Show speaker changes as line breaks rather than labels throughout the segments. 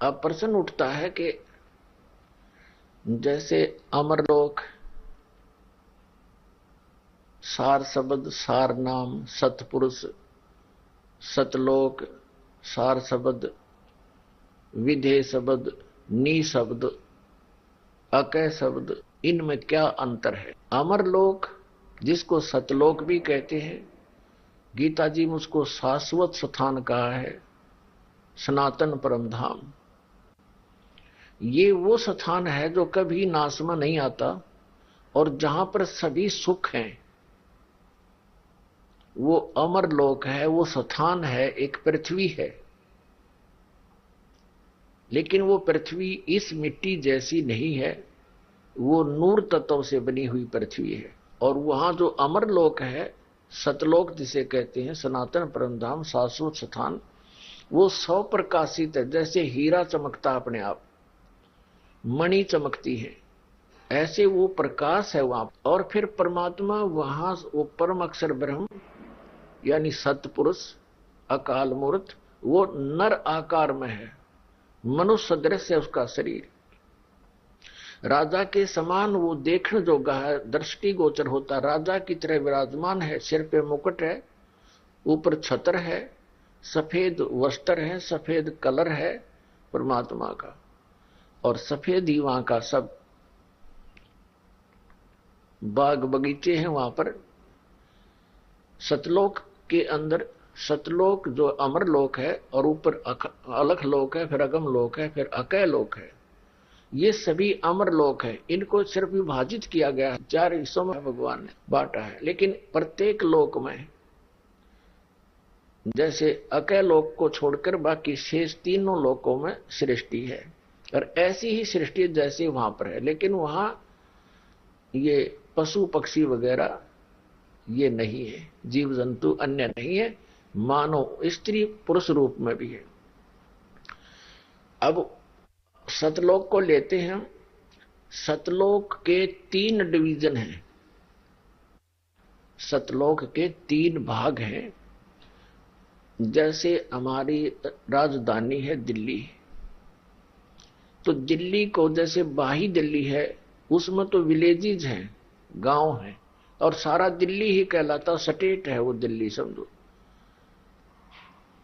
अब प्रश्न उठता है कि जैसे अमरलोक, सार शब्द, सार नाम, सतपुरुष, सतलोक, सार शब्द, विधेय शब्द, नी शब्द, अकय शब्द, इनमें क्या अंतर है? अमरलोक जिसको सतलोक भी कहते हैं, गीता जी में उसको शाश्वत स्थान कहा है, सनातन परम धाम। ये वो स्थान है जो कभी नाश में नहीं आता और जहां पर सभी सुख हैं, वो अमरलोक है, वो स्थान है, एक पृथ्वी है। लेकिन वो पृथ्वी इस मिट्टी जैसी नहीं है, वो नूर तत्व से बनी हुई पृथ्वी है। और वहां जो अमरलोक है, सतलोक जिसे कहते हैं, सनातन परम धाम, शाश्वत स्थान, वो सौ प्रकाशित है। जैसे हीरा चमकता अपने आप, मणि चमकती है, ऐसे वो प्रकाश है वहां। और फिर परमात्मा वहां, वो परम अक्षर ब्रह्म यानी सतपुरुष, अकाल मूर्त, वो नर आकार में है, मनुष्य सदृश है उसका शरीर। राजा के समान वो देखने जोगा है, दृष्टि गोचर होता, राजा की तरह विराजमान है। सिर पे मुकुट है, ऊपर छत्र है, सफेद वस्त्र है, सफेद कलर है परमात्मा का, और सफेद ही वहां का सब बाग बगीचे हैं वहां पर। सतलोक के अंदर, सतलोक जो अमर लोक है, और ऊपर अलख लोक है, फिर अगम लोक है, फिर अकय लोक है। ये सभी अमर लोक है। इनको सिर्फ विभाजित किया गया है, 4 हिस्सों में भगवान ने बांटा है। लेकिन प्रत्येक लोक में, जैसे अकय लोक को छोड़कर बाकी शेष तीनों लोकों में सृष्टि है, और ऐसी ही सृष्टि जैसे वहां पर है। लेकिन वहां ये पशु पक्षी वगैरह ये नहीं है, जीव जंतु अन्य नहीं है, मानव स्त्री पुरुष रूप में भी है। अब सतलोक को लेते हैं। सतलोक के 3 डिवीजन हैं, सतलोक के 3 भाग हैं। जैसे हमारी राजधानी है दिल्ली, तो दिल्ली को जैसे बाही दिल्ली है, उसमें तो विलेजेज हैं, गांव हैं, और सारा दिल्ली ही कहलाता, स्टेट है वो दिल्ली समझो।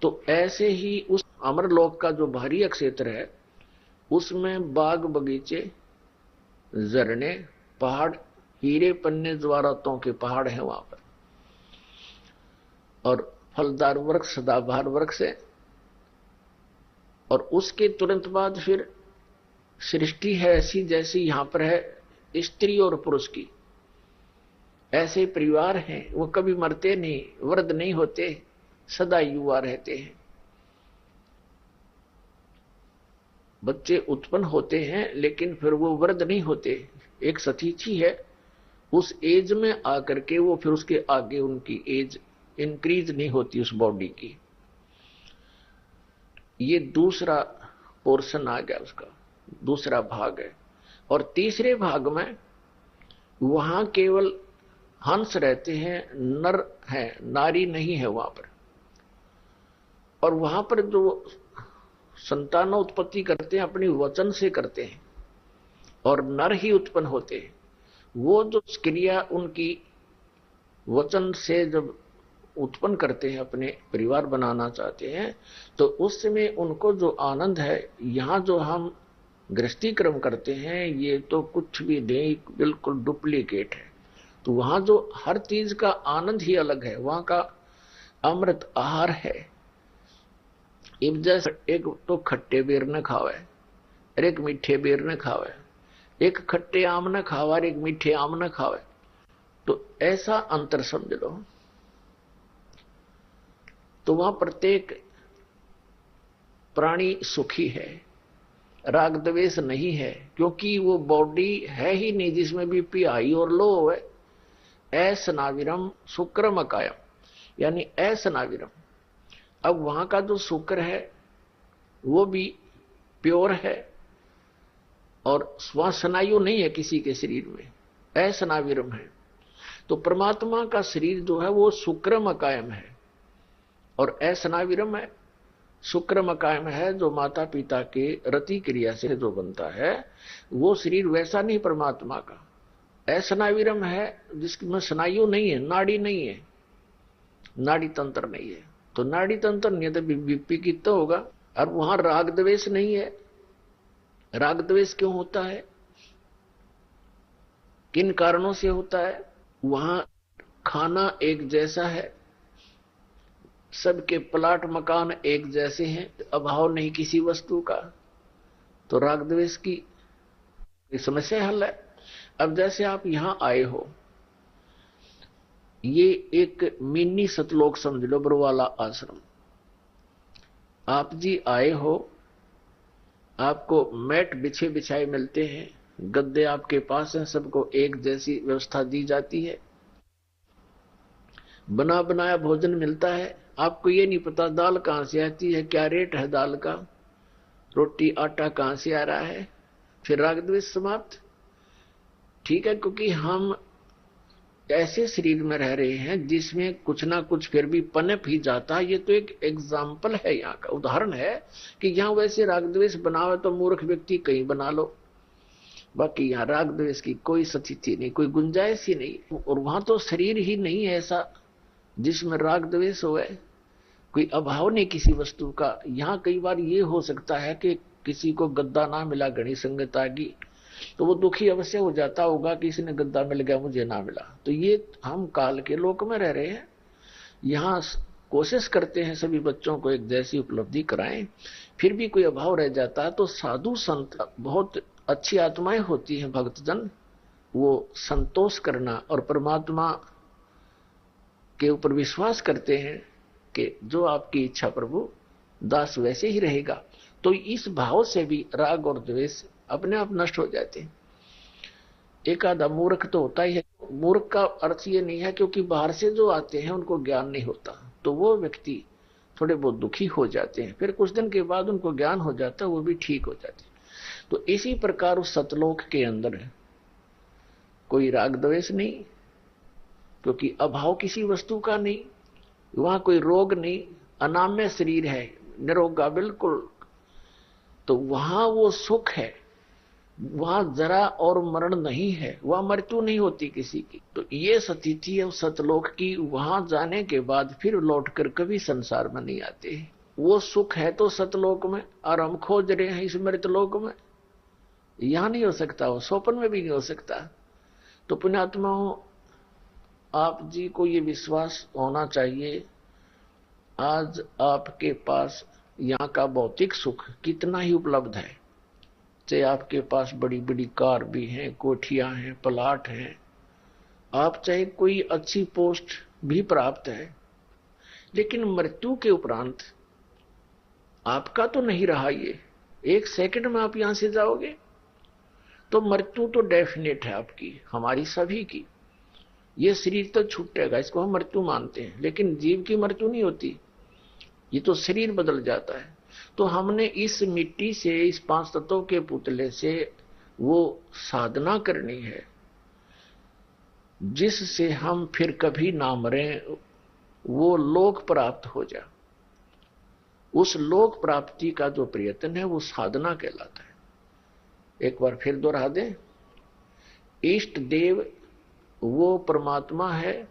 तो ऐसे ही उस अमरलोक का जो बाहरी क्षेत्र है, उसमें बाग बगीचे, झरने, पहाड़, हीरे पन्ने ज्वारातों के पहाड़ हैं वहां पर, और फलदार वृक्ष, सदाबहार वृक्ष है। और उसके तुरंत बाद फिर सृष्टि है ऐसी जैसी यहां पर है स्त्री और पुरुष की। ऐसे परिवार हैं, वो कभी मरते नहीं, वृद्ध नहीं होते, सदा युवा रहते हैं। बच्चे उत्पन्न होते हैं लेकिन फिर वो वृद्ध नहीं होते। एक सतीची है, उस एज में आकर के वो फिर उसके आगे उनकी एज इंक्रीज नहीं होती उस बॉडी की। ये दूसरा पोर्शन आ गया, उसका दूसरा भाग है। और तीसरे भाग में वहां केवल हंस रहते हैं, नर है, नारी नहीं है वहां पर। और वहां पर जो संतानोत्पत्ति करते हैं अपनी वचन से करते हैं, और नर ही उत्पन्न होते हैं। वो जो क्रिया उनकी वचन से जब उत्पन्न करते हैं, अपने परिवार बनाना चाहते हैं, तो उस समय उनको जो आनंद है, यहां जो हम गृहस्थी क्रम करते हैं, ये तो कुछ भी नहीं, बिल्कुल डुप्लीकेट है। तो वहां जो हर चीज का आनंद ही अलग है, वहां का अमृत आहार है। जैसे एक तो खट्टे बेर न खावे और एक मीठे बेर न खावे, एक खट्टे आम न खावे और एक मीठे आम न खावे, तो ऐसा अंतर समझ लो। तो वहां प्रत्येक प्राणी सुखी है, राग द्वेष नहीं है, क्योंकि वो बॉडी है ही नहीं जिसमें बीपी हाई और लो है। असनाविरम शुक्रम अकायम, यानी असनाविरम। अब वहां का जो शुक्र है वो भी प्योर है, और स्वासनायु नहीं है किसी के शरीर में, असनाविरम है। तो परमात्मा का शरीर जो है वो शुक्रम अकायम है और असनाविरम है, शुक्र मकाम है जो माता पिता के रति क्रिया से जो बनता है, वो शरीर वैसा नहीं परमात्मा का। असनाविरम है जिसमें स्नायु नहीं है, नाड़ी नहीं है, नाड़ी तंत्र नहीं है। तो नाड़ी तंत्र नहीं है तो बीपी कितना होगा। और वहां राग द्वेष नहीं है। राग द्वेष क्यों होता है, किन कारणों से होता है। वहां खाना एक जैसा है, सबके प्लाट मकान एक जैसे हैं, अभाव नहीं किसी वस्तु का, तो राग द्वेष की समस्या हल है। अब जैसे आप यहां आए हो, ये एक मिनी सतलोक समझ लो, बरवाला आश्रम। आप जी आए हो, आपको मैट बिछे बिछाए मिलते हैं, गद्दे आपके पास हैं, सबको एक जैसी व्यवस्था दी जाती है, बना बनाया भोजन मिलता है। आपको ये नहीं पता दाल कहां से आती है, क्या रेट है दाल का, रोटी आटा कहां से आ रहा है। फिर राग द्वेष समाप्त। ठीक है, क्योंकि हम ऐसे शरीर में रह रहे हैं जिसमें कुछ ना कुछ फिर भी पनप ही जाता है। ये तो एक एग्जाम्पल है, यहाँ का उदाहरण है कि यहाँ वैसे राग द्वेष बनावे तो मूर्ख व्यक्ति कहीं बना लो, बाकी यहाँ राग द्वेष की कोई स्थिति नहीं, कोई गुंजाइश ही नहीं। और वहां तो शरीर ही नहीं है ऐसा जिसमें राग द्वेष हो, कोई अभाव नहीं किसी वस्तु का। यहाँ कई बार ये हो सकता है कि किसी को गद्दा ना मिला, घनी संगत आ गई, तो वो दुखी अवश्य हो जाता होगा कि इसने गद्दा मिल गया मुझे ना मिला। तो ये हम काल के लोक में रह रहे हैं, यहाँ कोशिश करते हैं सभी बच्चों को एक जैसी उपलब्धि कराएं, फिर भी कोई अभाव रह जाता है तो साधु संत बहुत अच्छी आत्माएं होती हैं, भक्तजन, वो संतोष करना और परमात्मा के ऊपर विश्वास करते हैं कि जो आपकी इच्छा प्रभु, दास वैसे ही रहेगा। तो इस भाव से भी राग और द्वेष अपने आप नष्ट हो जाते हैं। एक आधा मूर्ख तो होता ही है। मूर्ख का अर्थ ये नहीं है क्योंकि बाहर से जो आते हैं उनको ज्ञान नहीं होता, तो वो व्यक्ति थोड़े बहुत दुखी हो जाते हैं, फिर कुछ दिन के बाद उनको ज्ञान हो जाता है, वो भी ठीक हो जाते हैं। तो इसी प्रकार उस सतलोक के अंदर कोई राग द्वेष नहीं, क्योंकि अभाव किसी वस्तु का नहीं, वहां कोई रोग नहीं, अनाम्य शरीर है, निरोगा बिल्कुल। तो वहां वो सुख है, वहां जरा और मरण नहीं है, वहां मृत्यु नहीं होती किसी की। तो ये स्थिति है उस सतलोक की। वहां जाने के बाद फिर लौटकर कभी संसार में नहीं आते। वो सुख है तो सतलोक में, और हम खोज रहे हैं इस मृतलोक में। यहां नहीं हो सकता, वो स्वप्न में भी नहीं हो सकता। तो पुण्यात्माओं, आप जी को ये विश्वास होना चाहिए, आज आपके पास यहाँ का भौतिक सुख कितना ही उपलब्ध है, चाहे आपके पास बड़ी बड़ी कार भी हैं, कोठियां हैं, प्लाट हैं, आप चाहे कोई अच्छी पोस्ट भी प्राप्त है, लेकिन मृत्यु के उपरांत आपका तो नहीं रहा। ये एक सेकंड में आप यहां से जाओगे, तो मृत्यु तो डेफिनेट है आपकी, हमारी सभी की। ये शरीर तो छूटेगा, इसको हम मृत्यु मानते हैं, लेकिन जीव की मृत्यु नहीं होती, ये तो शरीर बदल जाता है। तो हमने इस मिट्टी से, इस पांच तत्वों के पुतले से वो साधना करनी है जिससे हम फिर कभी ना मरें, वो लोक प्राप्त हो जाए। उस लोक प्राप्ति का जो प्रयत्न है वो साधना कहलाता है। एक बार फिर दोहरा दें, इष्ट देव वो परमात्मा है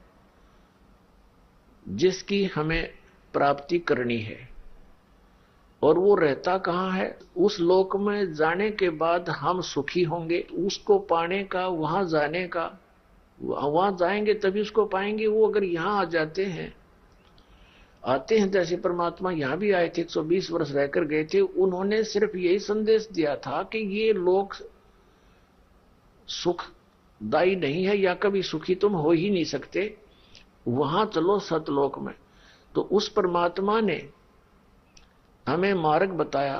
जिसकी हमें प्राप्ति करनी है, और वो रहता कहां है, उस लोक में जाने के बाद हम सुखी होंगे। उसको पाने का, वहां जाने का, वहां जाएंगे तभी उसको पाएंगे। वो अगर यहां आ जाते हैं, आते हैं, जैसे परमात्मा यहां भी आए थे, 120 वर्ष रहकर गए थे, उन्होंने सिर्फ यही संदेश दिया था कि ये लोक सुखदायी नहीं है, या कभी सुखी तुम हो ही नहीं सकते, वहां चलो सतलोक में। तो उस परमात्मा ने हमें मार्ग बताया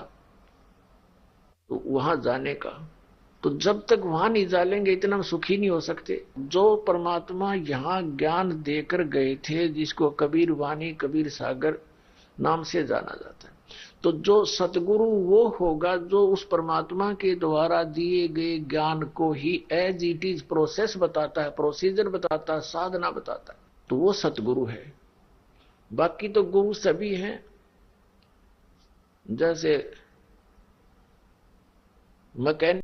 तो वहां जाने का। तो जब तक वहां नहीं जालेंगे इतना हम सुखी नहीं हो सकते। जो परमात्मा यहां ज्ञान देकर गए थे, जिसको कबीर वाणी, कबीर सागर नाम से जाना जाता है, तो जो सतगुरु वो होगा जो उस परमात्मा के द्वारा दिए गए ज्ञान को ही एज इट इज प्रोसेस बताता है, प्रोसीजर बताता है, साधना बताता है, तो वो सतगुरु है। बाकी तो गुरु सभी हैं, जैसे मैकेनिक